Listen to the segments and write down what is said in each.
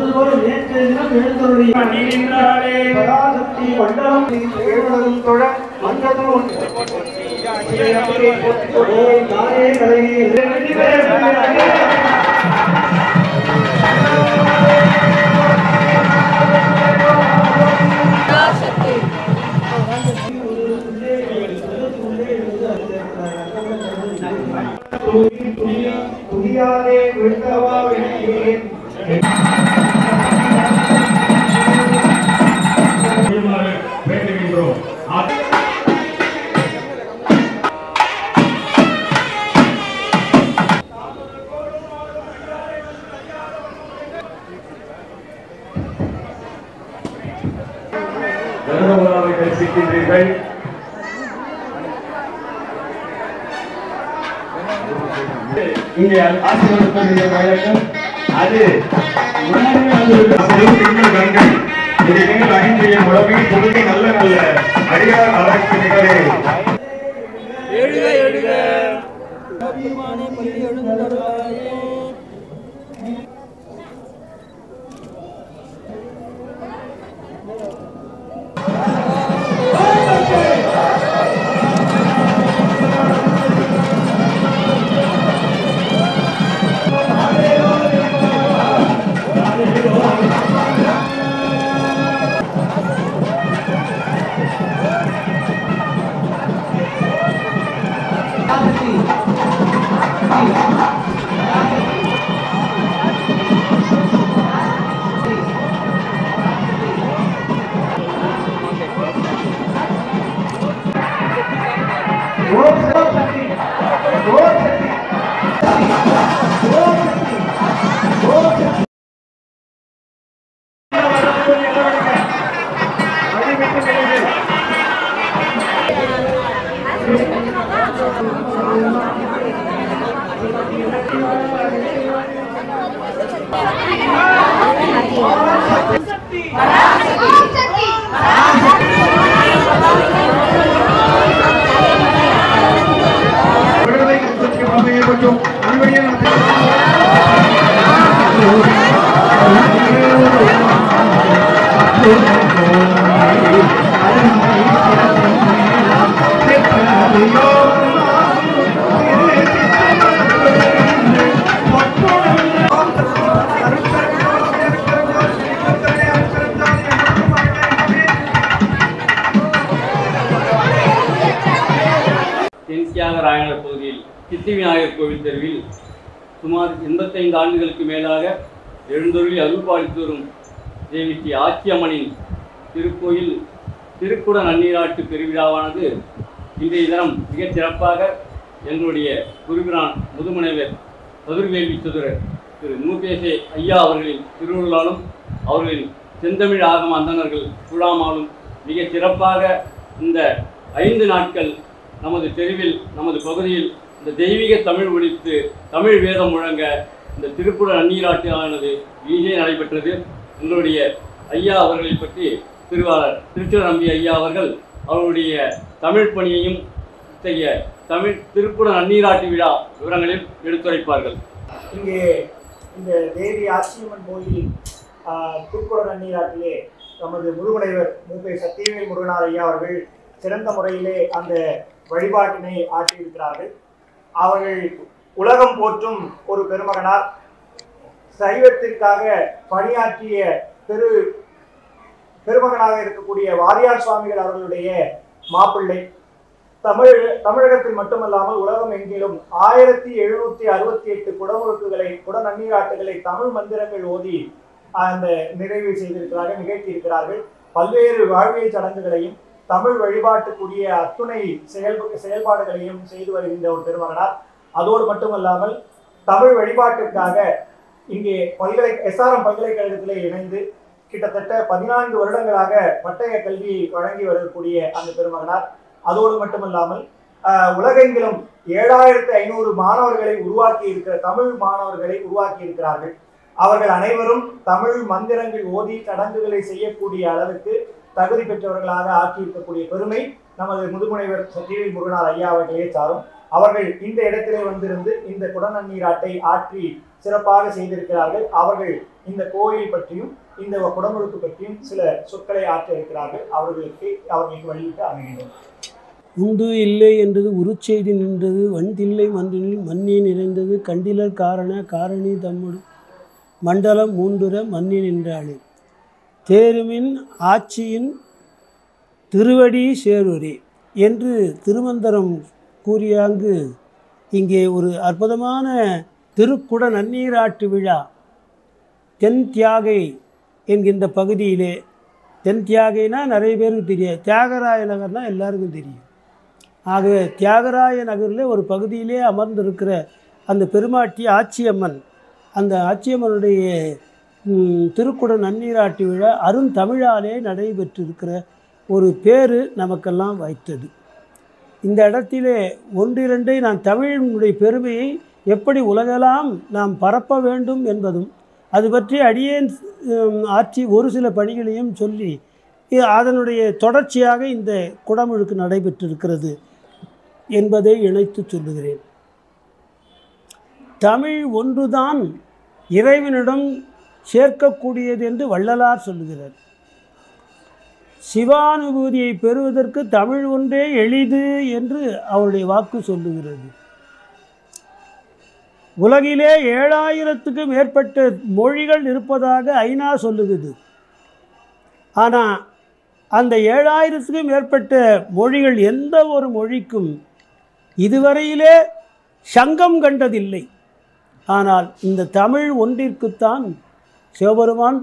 பொருள்வரும் நேற்றைய தினம் எழுந்தருடைய பராசக்தி மண்டலம் எழுந்ததும் தொழ மன்றதும் நானே துணியாரே விழுந்தவா வேண்டுகிறேன் வேண்டுகின்றோம். தர்மபுராவை தரிசிக்கின்றீர்கள். இங்கே ஆசீர்வாதத்தினுடைய வழக்கம் அது கண்கள் இதை நீங்கள் அறிந்திய உலகில் புதுமை நல்ல நல்ல அடியார் அதற்கு நிகழே எழுக எழுக அபிமானி பள்ளி எழுந்தருளாயே தியாகராயநகர் பகுதியில் சித்தி விநாயகர் கோவில் தெருவில் சுமார் 85 ஆண்டுகளுக்கு மேலாக எழுந்தருளி அருள்பாலித்து வரும் தேவி ஸ்ரீ ஆச்சியம்மனின் திருக்கோயில் திருக்குட நன்னீராட்டு பெருவிழாவானது இன்றைய தினம் மிகச் சிறப்பாக எங்களுடைய குருபிரான் முதுமுனைவர் சதுர்வேள்வி சதுரர் திரு மூபேசே ஐயா அவர்களின் திருவுருளாலும் அவர்களின் செந்தமிழ் ஆகம அந்தணர்கள் குழாமாலும் மிகச் சிறப்பாக இந்த 5 நாட்கள் நமது தெருவில் நமது பகுதியில் இந்த தெய்வீக தமிழ் ஒழித்து தமிழ் வேதம் முழங்க இந்த திருக்குட நன்னீராட்டு ஆனது இனிதே நடைபெற்றது. எங்களுடைய ஐயா அவர்களை பற்றி திருவாளர் திருச்சிரம்பி ஐயா அவர்கள் அவருடைய தமிழ் பணியையும் இத்தகைய தமிழ் திருக்குட நன்னீராட்டு விழா விவரங்களில் எடுத்துரைப்பார்கள். இங்கே இந்த தேவி ஆச்சியம்மன் கோயில் திருக்குட நன்னீராட்டிலே நமது முதுமுனைவர் மூப்பை சத்தியவேல் முருகனார் ஐயா அவர்கள் சிறந்த முறையிலே அந்த வழிபாட்டினை ஆற்றியிருக்கிறார்கள். அவர்கள் உலகம் போற்றும் ஒரு பெருமகனார், சைவத்திற்காக பணியாற்றிய பெருமகனாக இருக்கக்கூடிய வாரியார் சுவாமிகள் அவர்களுடைய மாப்பிள்ளை. தமிழகத்தில் மட்டுமல்லாமல் உலகம் எங்கிலும் 1768 குடமுழுக்குகளை குட நன்னீராட்டுகளை தமிழ் மந்திரங்கள் ஓதி அந்த நிறைவு செய்திருக்கிறார்கள், நிகழ்த்தியிருக்கிறார்கள். பல்வேறு வாழ்வியல் சடங்குகளையும் தமிழ் வழிபாட்டுக்குரிய அத்துணை செயல்பாடுகளையும் செய்து வருகின்ற ஒரு பெருமகனார். அதோடு மட்டுமல்லாமல் தமிழ் வழிபாட்டிற்காக இங்கே SRM பல்கலைக்கழகத்திலே இணைந்து கிட்டத்தட்ட 14 வருடங்களாக பட்டய கல்வி வழங்கி வரக்கூடிய அந்த பெருமகனார். அதோடு மட்டுமல்லாமல் உலகெங்கிலும் 7500 மாணவர்களை உருவாக்கி இருக்கிற தமிழ் மாணவர்களை உருவாக்கி இருக்கிறார்கள். அவர்கள் அனைவரும் தமிழ் மந்திரங்கள் ஓதி சடங்குகளை செய்யக்கூடிய அளவுக்கு தகுதி பெற்றவர்களாக ஆக்கியிருக்கக்கூடிய பெருமை நமது முதுமுனைவர் சத்தியவேல் முருகனார் ஐயா அவர்களே சாரும். அவர்கள் இந்த இடத்திலே வந்திருந்து இந்த குட நன்னீராட்டை ஆற்றி சிறப்பாக செய்திருக்கிறார்கள். அவர்கள் இந்த கோயில் பற்றியும் இந்த குடமுழுக்கு பற்றியும் சில சொற்களை ஆற்ற இருக்கிறார்கள். அவர்களுக்கு வழிவிட்டு அமைகின்றோம். உண்டு இல்லை என்றது உருச்செய்தி நின்றது, வந்தில்லை மன்றினில் மன்னி நிறைந்தது, கண்டிலர் காரணி தம்முடு மண்டலம் மூண்டுற மன்னி நின்றாளே, தேருமின் ஆட்சியின் திருவடி சேருரே என்று திருமந்திரம் கூறியாங்கு இங்கே ஒரு அற்புதமான திருக்குட நன்னீராட்டு விழா தென் தியாகை என்கின்ற பகுதியிலே, தென் தியாகைனா நிறைய பேருக்கு தெரியாது, தியாகராய நகர்னால் எல்லாருக்கும் தெரியும். ஆகவே தியாகராய நகரில் ஒரு பகுதியிலே அமர்ந்திருக்கிற அந்த பெருமாட்டி ஆச்சியம்மன், அந்த ஆச்சியம்மனுடைய திருக்குட நன்னீராட்டு விழா அருந்தமிழாலே நடைபெற்றிருக்கிற ஒரு பேர் நமக்கெல்லாம் வைத்தது. இந்த இடத்திலே ஒன்றிரண்டை நான் தமிழினுடைய பெருமையை எப்படி உலகெல்லாம் நாம் பரப்ப வேண்டும் என்பதும் அது பற்றி அடியேன் ஆட்சி ஒரு சில பணிகளையும் சொல்லி அதனுடைய தொடர்ச்சியாக இந்த குடமுழுக்கு நடைபெற்றிருக்கிறது என்பதை இணைத்து சொல்லுகிறேன். தமிழ் ஒன்றுதான் இறைவனிடம் சேர்க்கக்கூடியது என்று வள்ளலார் சொல்லுகிறார். சிவானுபூதியை பெறுவதற்கு தமிழ் ஒன்றே எளிது என்று அவருடைய வாக்கு சொல்லுகிறது. உலகிலே 7000க்கும் மேற்பட்ட மொழிகள் இருப்பதாக ஐநா சொல்லுகிறது. ஆனால் அந்த 7000க்கும் மேற்பட்ட மொழிகள் எந்த ஒரு மொழிக்கும் இதுவரையிலே சங்கம் கண்டதில்லை. ஆனால் இந்த தமிழ் ஒன்றிற்குத்தான் சிவபெருமான்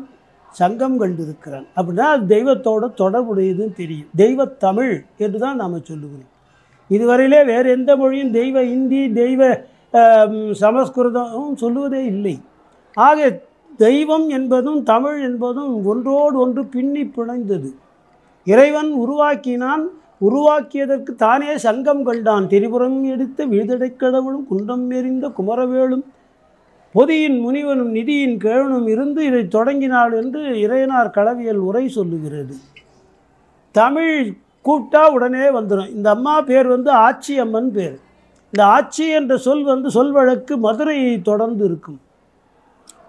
சங்கம் கண்டிருக்கிறான். அப்படின்னா அது தெய்வத்தோட தொடர்புடையதுன்னு தெரியும். தெய்வத்தமிழ் என்று தான் நாம் சொல்லுகிறோம். இதுவரையிலே வேறு எந்த மொழியும் தெய்வ இந்தி தெய்வ சமஸ்கிருதம் சொல்லுவதே இல்லை. ஆக தெய்வம் என்பதும் தமிழ் என்பதும் ஒன்றோடு ஒன்று பின்னி பிணைந்தது. இறைவன் உருவாக்கினான், உருவாக்கியதற்கு தானே சங்கம் கண்டான். திரிபுரம் எடுத்த விழுதடை கடவுளும் குன்றம் எறிந்த குமரவேலும் பொதியின் முனிவனும் நிதியின் கேழனும் இருந்து இதை தொடங்கினாள் என்று இறையனார் களவியல் உரை சொல்லுகிறது. தமிழ் கூப்பிட்டா உடனே வந்துடும். இந்த அம்மா பேர் ஆச்சி அம்மன் பேர். இந்த ஆட்சி என்ற சொல் சொல் வழக்கு மதுரையை தொடர்ந்து இருக்கும்.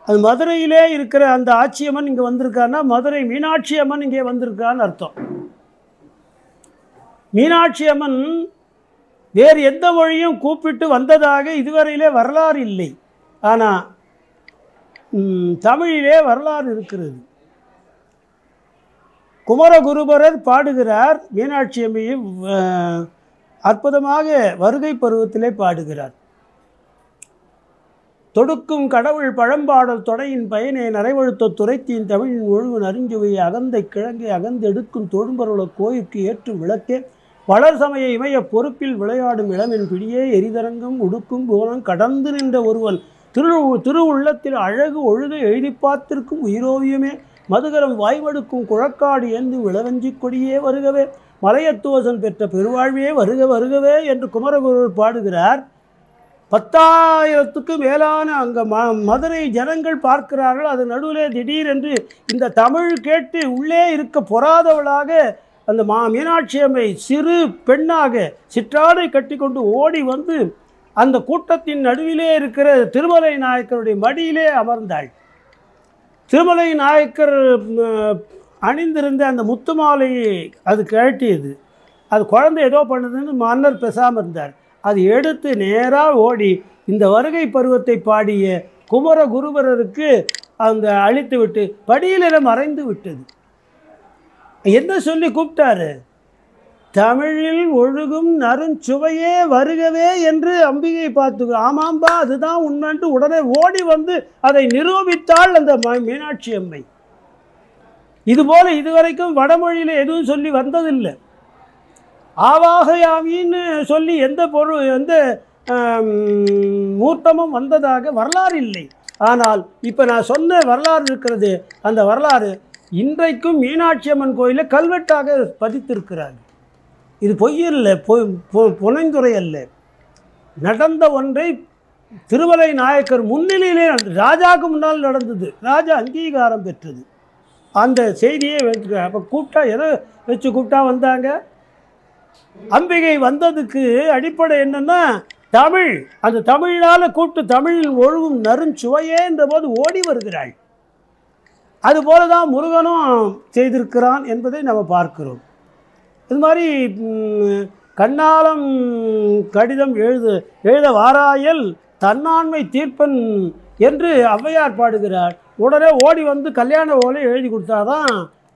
அது மதுரையிலே இருக்கிற அந்த ஆட்சியம்மன் இங்கே வந்திருக்கான்னா மதுரை மீனாட்சி அம்மன் இங்கே வந்திருக்கான்னு அர்த்தம். மீனாட்சி அம்மன் வேறு எந்த மொழியும் கூப்பிட்டு வந்ததாக இதுவரையிலே வரலாறு இல்லை. ஆனால் தமிழிலே வரலாறு இருக்கிறது. குமரகுருபரர் பாடுகிறார். மீனாட்சி அம்மையை அற்புதமாக வருகை பருவத்திலே பாடுகிறார். தொடுக்கும் கடவுள் பழம்பாடல் தொடையின் பயனை நிறைவழுத்த துரைத்தின் தமிழின் ஒழுங்கு அறிஞ்சுவையை அகந்தை கிழங்கை அகந்தெடுக்கும் தொழும்பருள கோயிற்கு ஏற்றும் விளக்கே வளர் சமய இமய பொறுப்பில் விளையாடும் இளமின் பிடியே எரிதரங்கம் உடுக்கும் கோலம் கடந்து நின்ற ஒருவன் திரு உள்ளத்தில் அழகு ஒழுக எழுதி பார்த்திருக்கும் உயிரோவியமே மதுகரம் வாய்வடுக்கும் குழக்காடு ஏந்தும் இளவஞ்சி கொடியே வருகவே மலையத்துவசன் பெற்ற பெருவாழ்வே வருக வருகவே என்று குமரகுருவர் பாடுகிறார். 10,000க்கு மேலான அங்கே மதுரை ஜனங்கள் பார்க்கிறார்கள். அது நடுவிலே திடீரென்று இந்த தமிழ் கேட்டு உள்ளே இருக்க பொறாதவளாக அந்த மீனாட்சி அம்மை சிறு பெண்ணாக சிற்றாடை கட்டி கொண்டு ஓடி வந்து அந்த கூட்டத்தின் நடுவிலே இருக்கிற திருமலை நாயக்கருடைய மடியிலே அமர்ந்தாள். திருமலை நாயக்கர் அணிந்திருந்த அந்த முத்து மாலையை அது கழட்டியது. அது குழந்தை ஏதோ பண்ணுதுன்னு மன்னர் பேசாமல் இருந்தார். அது எடுத்து நேராக ஓடி இந்த வருகை பருவத்தை பாடிய குமரகுருபரருக்கு அந்த அழித்து விட்டு படியில மறைந்து விட்டது. என்ன சொல்லி கூப்பிட்டாரு? தமிழில் ஒழுகும் நறுஞ்சுவையே வருகவே என்று அம்பிகை பார்த்து, ஆமாம்பா அதுதான் உண்மைன்ட்டு உடனே ஓடி வந்து அதை நிரூபித்தாள் அந்த மீனாட்சி அம்மை. இதுபோல் இதுவரைக்கும் வடமொழியில் எதுவும் சொல்லி வந்ததில்லை. ஆவாகையாமின்னு சொல்லி எந்த மூர்த்தமும் வந்ததாக வரலாறு இல்லை. ஆனால் இப்போ நான் சொன்ன வரலாறு இருக்கிறது. அந்த வரலாறு இன்றைக்கும் மீனாட்சி அம்மன் கோயிலில் கல்வெட்டாக பதித்திருக்கிறார்கள். இது பொய்யில்லை, புனைந்துரை அல்ல. நடந்த ஒன்றை திருமலை நாயக்கர் முன்னிலையிலே ராஜாவுக்கு முன்னால் நடந்தது. ராஜா அங்கீகாரம் பெற்றது. அந்த செய்தியை வச்சுக்கிறார். அப்போ கூப்பிட்டா எதை வச்சு கூப்பிட்டா வந்தாங்க? அம்பிகை வந்ததுக்கு அடிப்படை என்னன்னா தமிழ். அந்த தமிழால் கூப்பிட்டு தமிழில் ஒழுகும் நறுஞ்சுவையே என்ற போது ஓடி வருகிறாள். அதுபோல தான் முருகனும் செய்திருக்கிறான் என்பதை நம்ம பார்க்கிறோம். இது மாதிரி கண்ணாலம் கடிதம் எழுத வாராயல் தன்னாண்மை தீர்ப்பன் என்று ஔவையார் பாடுகிறார். உடனே ஓடி வந்து கல்யாண ஓலை எழுதி கொடுத்தாதான்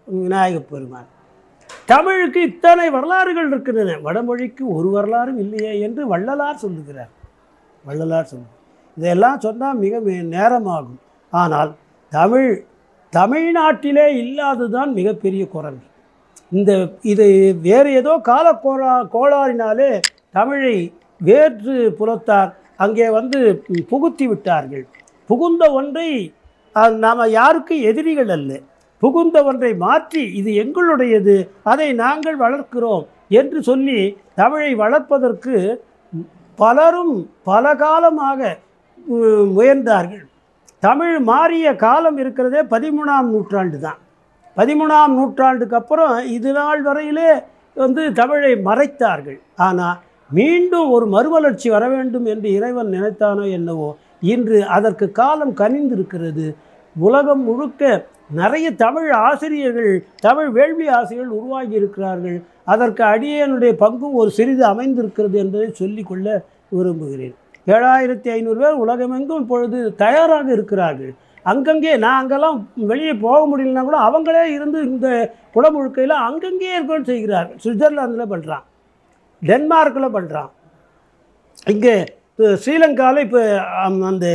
விநாயகப் பெருமான். தமிழுக்கு இத்தனை வரலாறுகள் இருக்கின்றன, வடமொழிக்கு ஒரு வரலாறும் இல்லையே என்று வள்ளலார் சொல்லுகிறார். இதெல்லாம் சொன்னால் மிக நேரமாகும். ஆனால் தமிழ்நாட்டிலே இல்லாததுதான் மிகப்பெரிய குரங்கு. இது வேறு ஏதோ கோளாறினாலே தமிழை வேற்று புலத்தார் அங்கே வந்து புகுத்தி விட்டார்கள். புகுந்த ஒன்றை நாம் யாருக்கு எதிரிகள் அல்ல, புகுந்த ஒன்றை மாற்றி இது எங்களுடையது, அதை நாங்கள் வளர்க்கிறோம் என்று சொல்லி தமிழை வளர்ப்பதற்கு பலரும் பல காலமாக முயன்றார்கள். தமிழ் மாறிய காலம் இருக்கிறதே 13ஆம் நூற்றாண்டு தான். 13ஆம் நூற்றாண்டுக்கு அப்புறம் இது நாள் வரையிலே வந்து தமிழை மறைத்தார்கள். ஆனால் மீண்டும் ஒரு மறுமலர்ச்சி வர வேண்டும் என்று இறைவன் நினைத்தானோ என்னவோ, இன்று அதற்கு காலம் கனிந்திருக்கிறது. உலகம் முழுக்க நிறைய தமிழ் ஆசிரியர்கள், தமிழ் வேள்வி ஆசிரியர்கள் உருவாகி இருக்கிறார்கள். அதற்கு அடியேனுடைய பங்கும் ஒரு சிறிது அமைந்திருக்கிறது என்பதை சொல்லிக்கொள்ள விரும்புகிறேன். 7500 பேர் உலகமெங்கும் இப்பொழுது தயாராக இருக்கிறார்கள். அங்கங்கே நான் அங்கெல்லாம் வெளியே போக முடியலன்னா கூட அவங்களே இருந்து இந்த குடமுழுக்கையில் அங்கங்கே இருக்கணும்னு செய்கிறார்கள். சுவிட்சர்லாந்தில் பண்ணுறான், டென்மார்க்கில் பண்ணுறான், இங்கே ஸ்ரீலங்காவில் இப்போ அந்த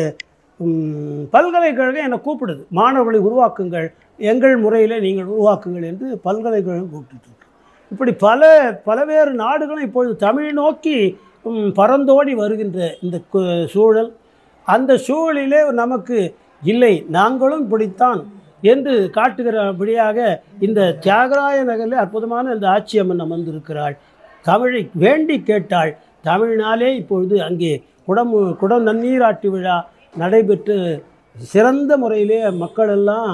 பல்கலைக்கழகம் என்னை கூப்பிடுது, மாணவர்களை உருவாக்குங்கள், எங்கள் முறையில் நீங்கள் உருவாக்குங்கள் என்று பல்கலைக்கழகம் கூப்பிட்டுருக்கு. இப்படி பலவேறு நாடுகளும் இப்பொழுது தமிழ் நோக்கி பறந்தோடி வருகின்ற இந்த சூழல், அந்த சூழலிலே நமக்கு இல்லை நாங்களும் இப்படித்தான் என்று காட்டுகிறபடியாக இந்த தியாகராய நகரில் அற்புதமான இந்த ஆட்சியம்மன் அமர்ந்திருக்கிறாள். தமிழை வேண்டி கேட்டாள். தமிழ்நாளே இப்பொழுது அங்கே குடம் நன்னீராட்டு விழா நடைபெற்று சிறந்த முறையிலே மக்களெல்லாம்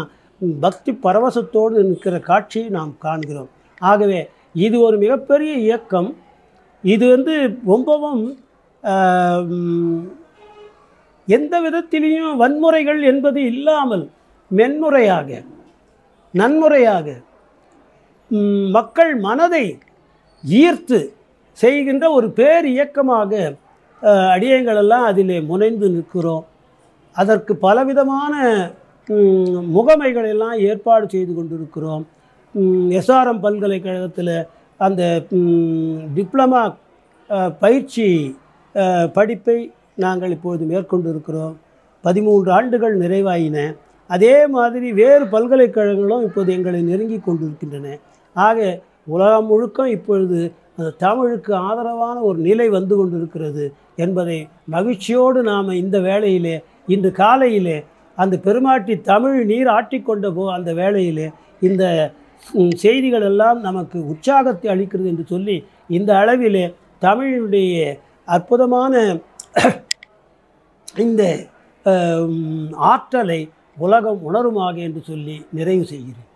பக்தி பரவசத்தோடு நிற்கிற காட்சியை நாம் காண்கிறோம். ஆகவே இது ஒரு மிகப்பெரிய இயக்கம். இது வந்து ரொம்பவும் எந்த விதத்திலையும் வன்முறைகள் என்பது இல்லாமல் மென்முறையாக நன்முறையாக மக்கள் மனதை ஈர்த்து செய்கின்ற ஒரு பேர் இயக்கமாக அடியங்களெல்லாம் அதிலே முனைந்து நிற்கிறோம். அதற்கு பலவிதமான முகமைகளெல்லாம் ஏற்பாடு செய்து கொண்டிருக்கிறோம். எஸ்ஆர்எம் பல்கலைக்கழகத்தில் அந்த டிப்ளமா பயிற்சி படிப்பை நாங்கள் இப்பொழுது மேற்கொண்டு இருக்கிறோம். 13 ஆண்டுகள் நிறைவாயின. அதே மாதிரி வேறு பல்கலைக்கழகங்களும் இப்போது எங்களை நெருங்கி கொண்டிருக்கின்றன. ஆக உலகம் முழுக்க இப்பொழுது அந்த தமிழுக்கு ஆதரவான ஒரு நிலை வந்து கொண்டிருக்கிறது என்பதை மகிழ்ச்சியோடு நாம் இந்த வேளையிலே, இன்று காலையிலே அந்த பெருமாட்டி தமிழ் நீர் ஆட்டிக்கொண்ட அந்த வேளையிலே இந்த செய்திகள் எல்லாம் நமக்கு உற்சாகத்தை அளிக்கிறது என்று சொல்லி இந்த அளவிலே தமிழுடைய அற்புதமான இந்த ஆற்றலை உலகம் உணருமாக என்று சொல்லி நிறைவு செய்கிறேன்.